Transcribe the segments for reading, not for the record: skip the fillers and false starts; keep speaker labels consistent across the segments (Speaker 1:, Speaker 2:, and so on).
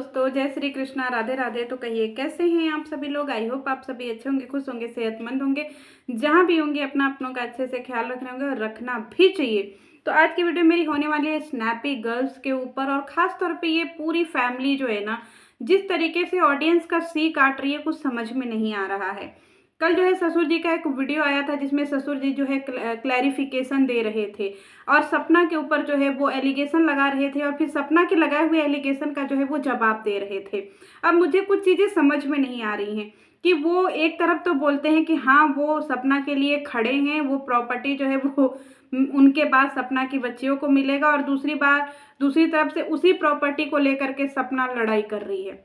Speaker 1: दोस्तों, जय श्री कृष्णा, राधे राधे। तो कहिए कैसे हैं आप सभी लोग। आई होप आप सभी अच्छे होंगे, खुश होंगे, सेहतमंद होंगे। जहाँ भी होंगे अपना अपनों का अच्छे से ख्याल रख रहे होंगे और रखना भी चाहिए। तो आज की वीडियो मेरी होने वाली है स्नैपी गर्ल्स के ऊपर, और ख़ास तौर पे ये पूरी फैमिली जो है ना, जिस तरीके से ऑडियंस का सी काट रही है, कुछ समझ में नहीं आ रहा है। कल जो है ससुर जी का एक वीडियो आया था जिसमें ससुर जी जो है क्लैरिफिकेशन दे रहे थे और सपना के ऊपर जो है वो एलिगेशन लगा रहे थे, और फिर सपना के लगाए हुए एलिगेशन का जो है वो जवाब दे रहे थे। अब मुझे कुछ चीज़ें समझ में नहीं आ रही हैं कि वो एक तरफ तो बोलते हैं कि हाँ वो सपना के लिए खड़े हैं, वो प्रॉपर्टी जो है वो उनके बाद सपना की बच्चियों को मिलेगा, और दूसरी तरफ से उसी प्रॉपर्टी को लेकर के सपना लड़ाई कर रही है।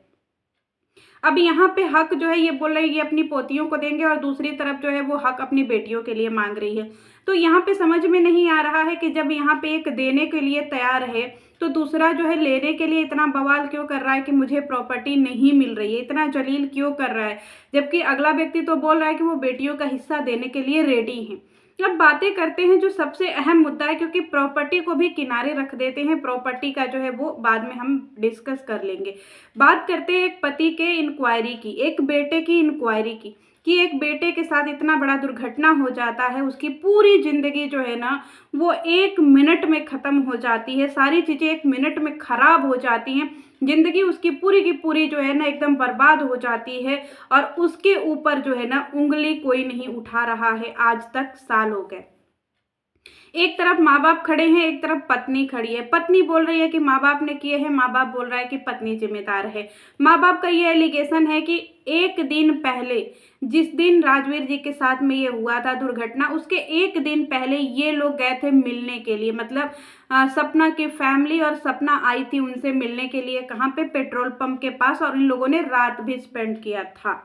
Speaker 1: अब यहाँ पे हक जो है ये बोल रही है ये अपनी पोतियों को देंगे, और दूसरी तरफ जो है वो हक अपनी बेटियों के लिए मांग रही है। तो यहाँ पे समझ में नहीं आ रहा है कि जब यहाँ पे एक देने के लिए तैयार है तो दूसरा जो है लेने के लिए इतना बवाल क्यों कर रहा है कि मुझे प्रॉपर्टी नहीं मिल रही है, इतना जलील क्यों कर रहा है, जबकि अगला व्यक्ति तो बोल रहा है कि वो बेटियों का हिस्सा देने के लिए रेडी है। अब बातें करते हैं जो सबसे अहम मुद्दा है, क्योंकि प्रॉपर्टी को भी किनारे रख देते हैं, प्रॉपर्टी का जो है वो बाद में हम डिस्कस कर लेंगे। बात करते हैं एक पति के इंक्वायरी की, एक बेटे की इंक्वायरी की, कि एक बेटे के साथ इतना बड़ा दुर्घटना हो जाता है, उसकी पूरी जिंदगी जो है ना वो 1 मिनट में ख़त्म हो जाती है, सारी चीज़ें 1 मिनट में ख़राब हो जाती हैं, जिंदगी उसकी पूरी की पूरी जो है ना एकदम बर्बाद हो जाती है, और उसके ऊपर जो है ना उंगली कोई नहीं उठा रहा है। आज तक साल हो गए। एक तरफ माँ बाप खड़े हैं, एक तरफ पत्नी खड़ी है। पत्नी बोल रही है कि माँ बाप ने किए हैं, माँ बाप बोल रहा है कि पत्नी जिम्मेदार है। माँ बाप का ये एलिगेशन है कि एक दिन पहले, जिस दिन राजवीर जी के साथ में ये हुआ था दुर्घटना, उसके एक दिन पहले ये लोग गए थे मिलने के लिए, मतलब सपना की फैमिली और सपना आई थी उनसे मिलने के लिए। कहाँ पे? पेट्रोल पंप के पास, और इन लोगों ने रात भी स्पेंड किया था।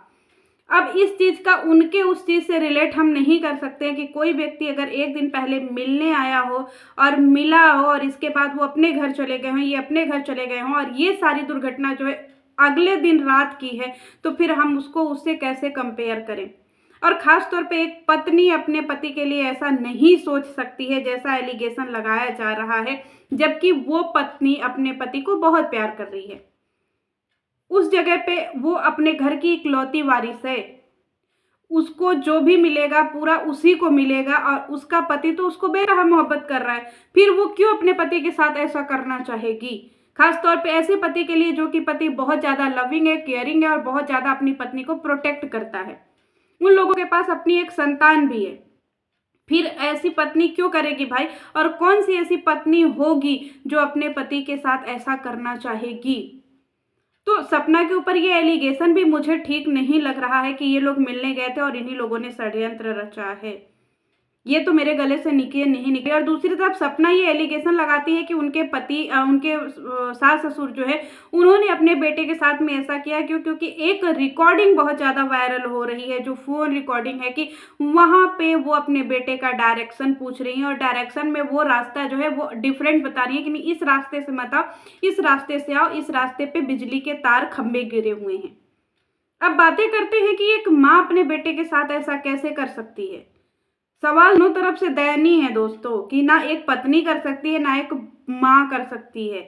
Speaker 1: अब इस चीज़ का उनके उस चीज़ से रिलेट हम नहीं कर सकते हैं कि कोई व्यक्ति अगर एक दिन पहले मिलने आया हो और मिला हो, और इसके बाद वो अपने घर चले गए हों, ये अपने घर चले गए हों, और ये सारी दुर्घटना जो है अगले दिन रात की है, तो फिर हम उसको उससे कैसे कंपेयर करें। और ख़ास तौर पे एक पत्नी अपने पति के लिए ऐसा नहीं सोच सकती है जैसा एलिगेशन लगाया जा रहा है, जबकि वो पत्नी अपने पति को बहुत प्यार कर रही है। उस जगह पे वो अपने घर की इकलौती वारिस है, उसको जो भी मिलेगा पूरा उसी को मिलेगा, और उसका पति तो उसको बेरहम मोहब्बत कर रहा है, फिर वो क्यों अपने पति के साथ ऐसा करना चाहेगी। खास तौर पे ऐसे पति के लिए जो कि पति बहुत ज़्यादा लविंग है, केयरिंग है, और बहुत ज़्यादा अपनी पत्नी को प्रोटेक्ट करता है। उन लोगों के पास अपनी एक संतान भी है, फिर ऐसी पत्नी क्यों करेगी भाई। और कौन सी ऐसी पत्नी होगी जो अपने पति के साथ ऐसा करना चाहेगी। तो सपना के ऊपर ये एलिगेशन भी मुझे ठीक नहीं लग रहा है कि ये लोग मिलने गए थे और इन्हीं लोगों ने षड्यंत्र रचा है। ये तो मेरे गले से निकले नहीं निकले। और दूसरी तरफ सपना ये एलिगेशन लगाती है कि उनके सास ससुर जो है उन्होंने अपने बेटे के साथ में ऐसा किया क्योंकि एक रिकॉर्डिंग बहुत ज़्यादा वायरल हो रही है, जो फ़ोन रिकॉर्डिंग है, कि वहाँ पे वो अपने बेटे का डायरेक्शन पूछ रही हैं, और डायरेक्शन में वो रास्ता जो है वो डिफरेंट बता रही है कि नहीं इस रास्ते से मत आओ, इस रास्ते से आओ, इस रास्ते पे बिजली के तार खंभे गिरे हुए हैं। अब बातें करते हैं कि एक माँ अपने बेटे के साथ ऐसा कैसे कर सकती है। सवाल दोनों तरफ से दयनीय है दोस्तों, कि ना एक पत्नी कर सकती है ना एक माँ कर सकती है,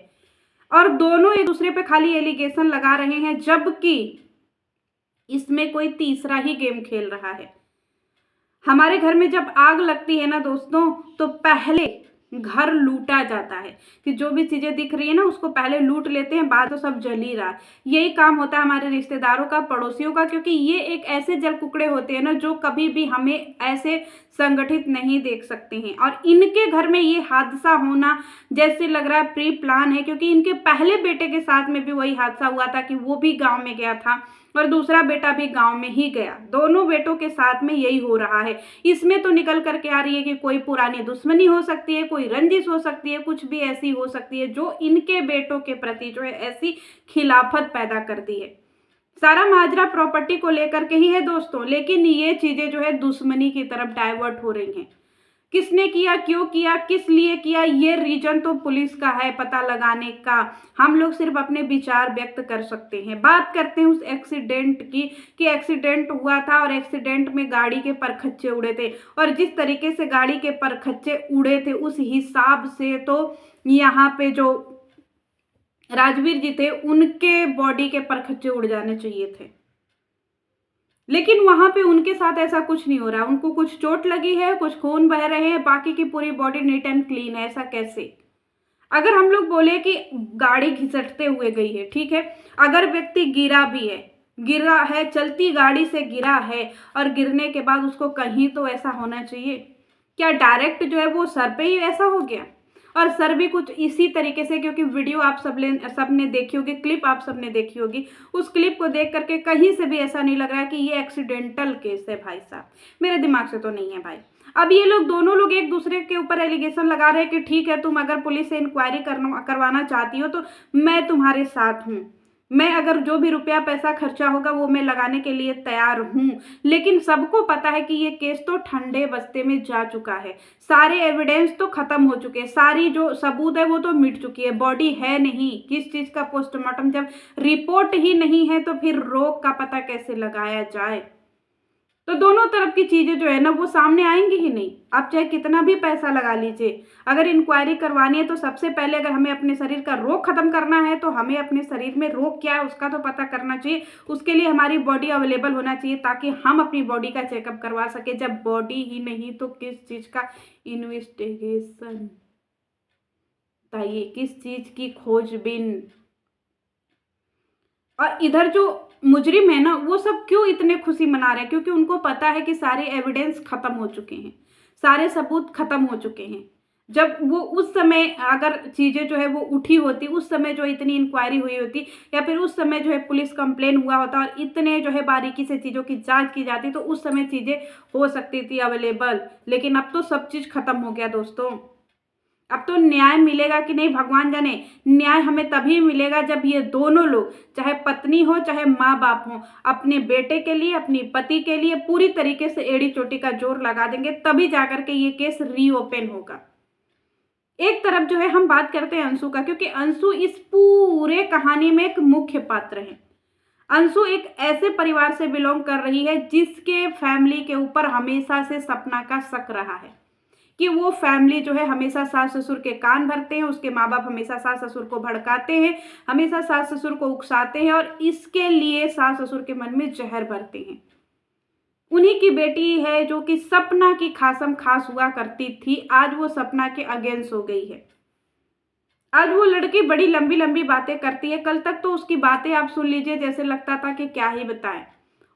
Speaker 1: और दोनों एक दूसरे पे खाली एलिगेशन लगा रहे हैं, जबकि इसमें कोई तीसरा ही गेम खेल रहा है। हमारे घर में जब आग लगती है ना दोस्तों, तो पहले घर लूटा जाता है, कि जो भी चीजें दिख रही है ना उसको पहले लूट लेते हैं, बाद तो सब जल ही रहा है। यही काम होता है हमारे रिश्तेदारों का, पड़ोसियों का, क्योंकि ये एक ऐसे जल कुकड़े होते हैं ना जो कभी भी हमें ऐसे संगठित नहीं देख सकते हैं। और इनके घर में ये हादसा होना जैसे लग रहा है प्री प्लान है, क्योंकि इनके पहले बेटे के साथ में भी वही हादसा हुआ था कि वो भी गाँव में गया था, और दूसरा बेटा भी गांव में ही गया। दोनों बेटों के साथ में यही हो रहा है। इसमें तो निकल करके आ रही है कि कोई पुरानी दुश्मनी हो सकती है, कोई रंजिश हो सकती है, कुछ भी ऐसी हो सकती है जो इनके बेटों के प्रति जो है ऐसी खिलाफत पैदा करती है। सारा माजरा प्रॉपर्टी को लेकर के ही है दोस्तों, लेकिन ये चीजें जो है दुश्मनी की तरफ डाइवर्ट हो रही हैं। किसने किया, क्यों किया, किस लिए किया, ये रीजन तो पुलिस का है पता लगाने का। हम लोग सिर्फ अपने विचार व्यक्त कर सकते हैं। बात करते हैं उस एक्सीडेंट की, कि एक्सीडेंट हुआ था और एक्सीडेंट में गाड़ी के परखच्चे उड़े थे, और जिस तरीके से गाड़ी के परखच्चे उड़े थे उस हिसाब से तो यहाँ पे जो राजवीर जी थे, उनके बॉडी के परखच्चे उड़ जाने चाहिए थे, लेकिन वहां पे उनके साथ ऐसा कुछ नहीं हो रहा। उनको कुछ चोट लगी है, कुछ खून बह रहे हैं, बाकी की पूरी बॉडी नीट एंड क्लीन है। ऐसा कैसे? अगर हम लोग बोले कि गाड़ी घिसटते हुए गई है, ठीक है, अगर व्यक्ति गिरा है, चलती गाड़ी से गिरा है और गिरने के बाद उसको कहीं तो ऐसा होना चाहिए। क्या डायरेक्ट जो है वो सर पे ही ऐसा हो गया? और सर भी कुछ इसी तरीके से, क्योंकि वीडियो आप सबने देखी होगी, क्लिप आप सबने देखी होगी, उस क्लिप को देख करके कहीं से भी ऐसा नहीं लग रहा है कि ये एक्सीडेंटल केस है। भाई साहब, मेरे दिमाग से तो नहीं है भाई। अब ये लोग दोनों लोग एक दूसरे के ऊपर एलिगेशन लगा रहे हैं कि ठीक है, तुम अगर पुलिस से इंक्वायरी करवाना चाहती हो तो मैं तुम्हारे साथ हूँ, मैं अगर जो भी रुपया पैसा खर्चा होगा वो मैं लगाने के लिए तैयार हूँ। लेकिन सबको पता है कि ये केस तो ठंडे बस्ते में जा चुका है, सारे एविडेंस तो खत्म हो चुके हैं, सारी जो सबूत है वो तो मिट चुकी है, बॉडी है नहीं, किस चीज का पोस्टमार्टम, जब रिपोर्ट ही नहीं है तो फिर रोग का पता कैसे लगाया जाए? तो दोनों तरफ की चीजें जो है ना वो सामने आएंगी ही नहीं। आप चाहे कितना भी पैसा लगा लीजिए, अगर इंक्वायरी करवानी है तो सबसे पहले अगर हमें अपने शरीर का रोग खत्म करना है तो हमें अपने शरीर में रोग क्या है उसका तो पता करना चाहिए। उसके लिए हमारी बॉडी अवेलेबल होना चाहिए ताकि हम अपनी बॉडी का चेकअप करवा सके। जब बॉडी ही नहीं तो किस चीज का इन्वेस्टिगेशन? बताइए, किस चीज की खोजबीन? और इधर जो मुजरिम है ना वो सब क्यों इतने खुशी मना रहे हैं? क्योंकि उनको पता है कि सारे एविडेंस खत्म हो चुके हैं, सारे सबूत खत्म हो चुके हैं। जब वो उस समय अगर चीजें जो है वो उठी होती, उस समय जो इतनी इंक्वायरी हुई होती, या फिर उस समय जो है पुलिस कंप्लेन हुआ होता और इतने जो है बारीकी से चीजों की जांच की जाती, तो उस समय चीजें हो सकती थी अवेलेबल। लेकिन अब तो सब चीज खत्म हो गया दोस्तों। अब तो न्याय मिलेगा कि नहीं भगवान जाने। न्याय हमें तभी मिलेगा जब ये दोनों लोग, चाहे पत्नी हो चाहे माँ बाप हो, अपने बेटे के लिए, अपनी पति के लिए पूरी तरीके से एड़ी चोटी का जोर लगा देंगे, तभी जाकर के ये केस रीओपन होगा। एक तरफ जो है हम बात करते हैं अंशु का, क्योंकि अंशु इस पूरे कहानी में एक मुख्य पात्र है। अंशु एक ऐसे परिवार से बिलोंग कर रही है जिसके फैमिली के ऊपर हमेशा से सपना का शक रहा है कि वो फैमिली जो है हमेशा सास ससुर के कान भरते हैं, उसके माँ बाप हमेशा सास ससुर को भड़काते हैं, हमेशा सास ससुर को उकसाते हैं और इसके लिए सास ससुर के मन में जहर भरते हैं। उन्हीं की बेटी है जो कि सपना की खासम खास हुआ करती थी, आज वो सपना के अगेंस्ट हो गई है। आज वो लड़की बड़ी लंबी लंबी बातें करती है, कल तक तो उसकी बातें आप सुन लीजिए जैसे लगता था कि क्या ही बताएं।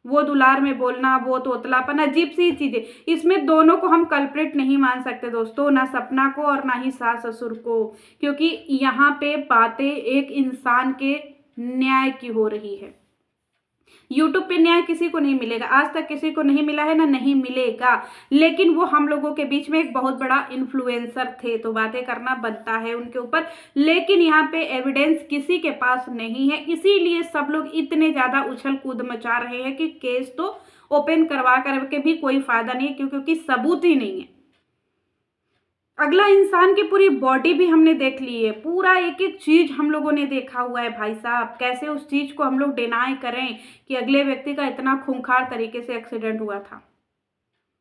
Speaker 1: वो दुलार में बोलना, वो तोतलापन, अजीब सी चीजें। इसमें दोनों को हम कल्प्रिट नहीं मान सकते दोस्तों, ना सपना को और ना ही सास ससुर को, क्योंकि यहाँ पे बातें एक इंसान के न्याय की हो रही है। यूट्यूब पे न्याय किसी को नहीं मिलेगा, आज तक किसी को नहीं मिला है, ना नहीं मिलेगा। लेकिन वो हम लोगों के बीच में एक बहुत बड़ा इन्फ्लुएंसर थे, तो बातें करना बनता है उनके ऊपर। लेकिन यहाँ पे एविडेंस किसी के पास नहीं है, इसीलिए सब लोग इतने ज्यादा उछल कूद मचा रहे हैं कि केस तो ओपन करवा करके भी कोई फायदा नहीं है, क्योंकि सबूत ही नहीं है। अगला, इंसान की पूरी बॉडी भी हमने देख ली है, पूरा एक एक चीज हम लोगों ने देखा हुआ है। भाई साहब, कैसे उस चीज को हम लोग डिनाई करें कि अगले व्यक्ति का इतना खूंखार तरीके से एक्सीडेंट हुआ था?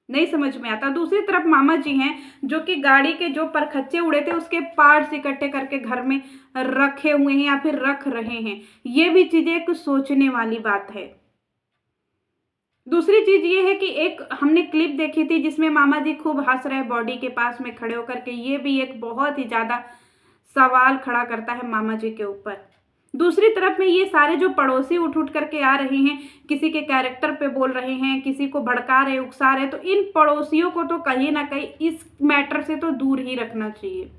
Speaker 1: नहीं समझ में आता। दूसरी तरफ मामा जी हैं जो कि गाड़ी के जो परखच्चे उड़े थे उसके पार्ट्स इकट्ठे करके घर में रखे हुए हैं या फिर रख रहे हैं। ये भी चीजें एक सोचने वाली बात है। दूसरी चीज ये है कि एक हमने क्लिप देखी थी जिसमें मामा जी खूब हंस रहे बॉडी के पास में खड़े होकर के, ये भी एक बहुत ही ज्यादा सवाल खड़ा करता है मामा जी के ऊपर। दूसरी तरफ में ये सारे जो पड़ोसी उठ उठ करके आ रहे हैं, किसी के कैरेक्टर पे बोल रहे हैं, किसी को भड़का रहे, उकसा रहे, तो इन पड़ोसियों को तो कहीं ना कहीं इस मैटर से तो दूर ही रखना चाहिए।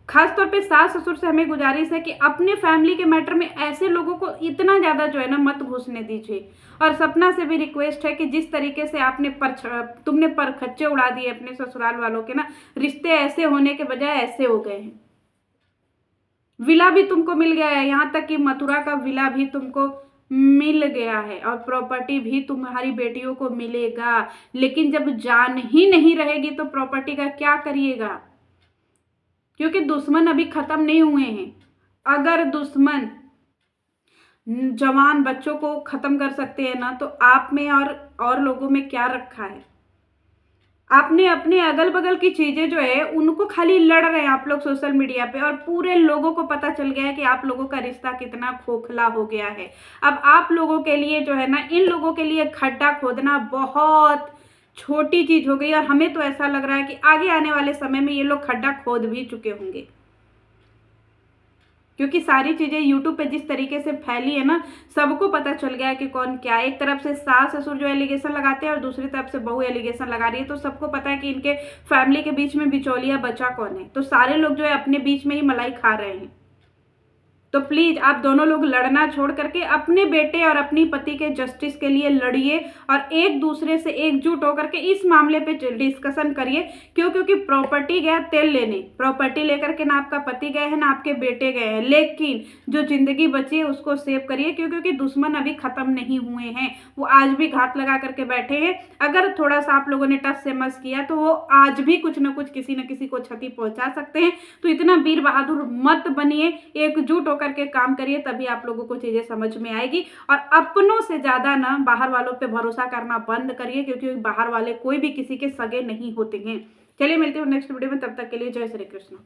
Speaker 1: खासतौर पे सास ससुर से हमें गुजारिश है कि अपने फैमिली के मैटर में ऐसे लोगों को इतना ज्यादा जो है ना मत घुसने दीजिए। और सपना से भी रिक्वेस्ट है कि जिस तरीके से तुमने परखच्चे उड़ा दिए अपने ससुराल वालों के ना, रिश्ते ऐसे होने के बजाय ऐसे हो गए हैं। विला भी तुमको मिल गया है, यहाँ तक कि मथुरा का विला भी तुमको मिल गया है और प्रॉपर्टी भी तुम्हारी बेटियों को मिलेगा। लेकिन जब जान ही नहीं रहेगी तो प्रॉपर्टी का क्या करिएगा? क्योंकि दुश्मन अभी खत्म नहीं हुए हैं। अगर दुश्मन जवान बच्चों को खत्म कर सकते हैं ना, तो आप में और लोगों में क्या रखा है? आपने अपने अगल बगल की चीजें जो है उनको खाली लड़ रहे हैं आप लोग सोशल मीडिया पे, और पूरे लोगों को पता चल गया है कि आप लोगों का रिश्ता कितना खोखला हो गया है। अब आप लोगों के लिए जो है ना, इन लोगों के लिए खड्डा खोदना बहुत छोटी चीज हो गई, और हमें तो ऐसा लग रहा है कि आगे आने वाले समय में ये लोग खड्डा खोद भी चुके होंगे, क्योंकि सारी चीजें यूट्यूब पे जिस तरीके से फैली है ना, सबको पता चल गया है कि कौन क्या है। एक तरफ से सास ससुर जो एलिगेशन लगाते हैं और दूसरी तरफ से बहू एलिगेशन लगा रही है, तो सबको पता है कि इनके फैमिली के बीच में बिचौलिया बचा कौन है। तो सारे लोग जो है अपने बीच में ही मलाई खा रहे हैं। तो प्लीज आप दोनों लोग लड़ना छोड़ करके अपने बेटे और अपनी पति के जस्टिस के लिए लड़िए, और एक दूसरे से एकजुट होकर के इस मामले पे डिस्कशन करिए। क्यों? क्योंकि प्रॉपर्टी गया तेल लेने, प्रॉपर्टी लेकर के ना आपका पति गए हैं ना आपके बेटे गए हैं, लेकिन जो जिंदगी बची है उसको सेव करिए। क्यों? क्योंकि दुश्मन अभी खत्म नहीं हुए हैं, वो आज भी घात लगा करके बैठे हैं। अगर थोड़ा सा आप लोगों ने टस से मस किया तो वो आज भी कुछ ना कुछ किसी न किसी को क्षति पहुंचा सकते हैं। तो इतना वीर बहादुर मत बनिए, एकजुट होकर के काम करिए, तभी आप लोगों को चीजें समझ में आएगी। और अपनों से ज्यादा ना बाहर वालों पे भरोसा करना बंद करिए, क्योंकि बाहर वाले कोई भी किसी के सगे नहीं होते हैं। चलिए मिलते हैं नेक्स्ट वीडियो में, तब तक के लिए जय श्री कृष्ण।